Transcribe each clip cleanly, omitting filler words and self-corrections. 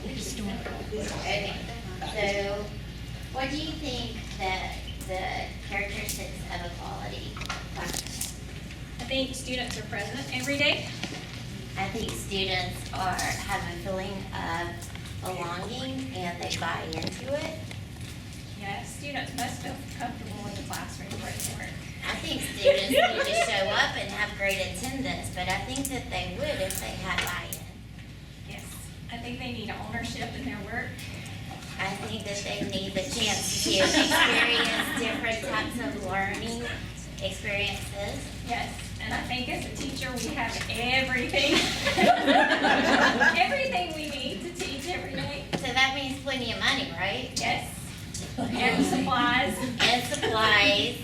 Okay, so what do you think that the characteristics of a quality classroom? I think students are present every day. I think students have a feeling of belonging and they buy into it. Yes, students must feel comfortable in the classroom where they work. I think students need to show up and have great attendance, but I think that they would if they had buy-in. Yes, I think they need ownership in their work. I think that they need the chance to experience different types of learning experiences. Yes, and I think as a teacher we have everything, everything we need to teach every day. So that means plenty of money, right? Yes, and supplies. And supplies,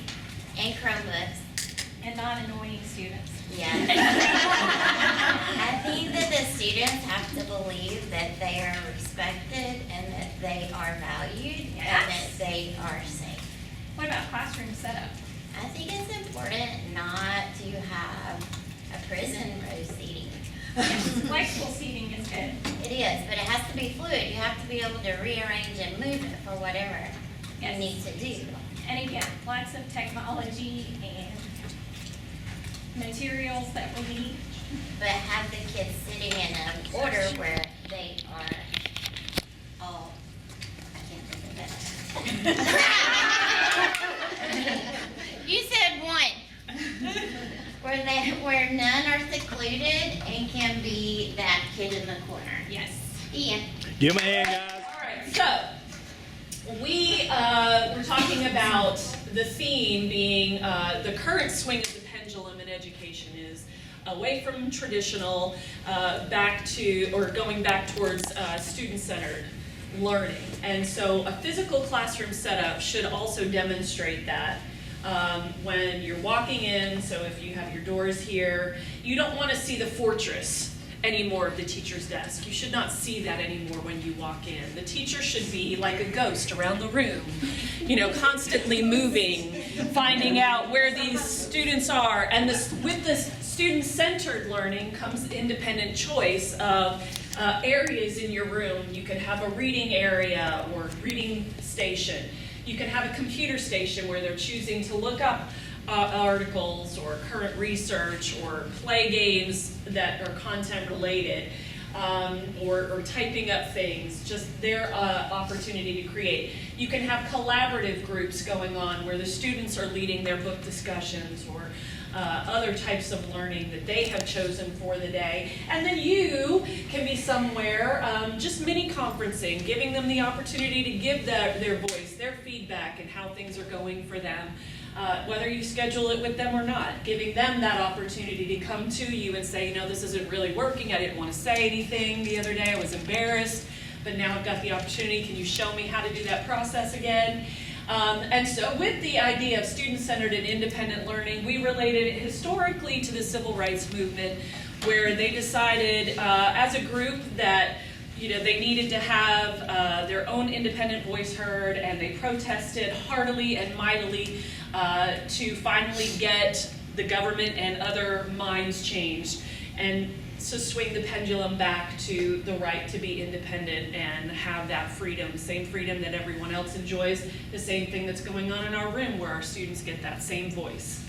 and Chromebooks. And non-annoying students. Yeah. I think that the students have to believe that they are respected and that they are valued and that they are safe. What about classroom setup? I think it's important not to have a prison row seating. Yes, flexible seating is good. It is, but it has to be fluid. You have to be able to rearrange and move it for whatever you need to do. And again, lots of technology and materials that we need. But have the kids sitting in an order where they are all, I can't think of it. You said one. Where none are secluded and can be that kid in the corner. Yes. Ian. Give them a hand, guys. All right, so we were talking about the theme being the current swing of the pendulum in education is away from traditional, back to, or going back towards student-centered learning. And so a physical classroom setup should also demonstrate that. When you're walking in, so if you have your doors here, you don't want to see the fortress anymore of the teacher's desk. You should not see that anymore when you walk in. The teacher should be like a ghost around the room, you know, constantly moving, finding out where these students are. And this, with this student-centered learning comes independent choice of areas in your room. You could have a reading area or reading station. You can have a computer station where they're choosing to look up articles or current research or play games that are content related, or typing up things, just their opportunity to create. You can have collaborative groups going on where the students are leading their book discussions or other types of learning that they have chosen for the day. And then you can be somewhere just mini conferencing, giving them the opportunity to give their voice, their feedback, and how things are going for them. Whether you schedule it with them or not, giving them that opportunity to come to you and say, you know, this isn't really working, I didn't want to say anything the other day, I was embarrassed, but now I've got the opportunity, can you show me how to do that process again? And so with the idea of student-centered and independent learning, we related it historically to the civil rights movement, where they decided as a group that they needed to have their own independent voice heard, and they protested heartily and mightily to finally get the government and other minds changed, and to swing the pendulum back to the right to be independent and have that freedom, same freedom that everyone else enjoys, the same thing that's going on in our room where our students get that same voice.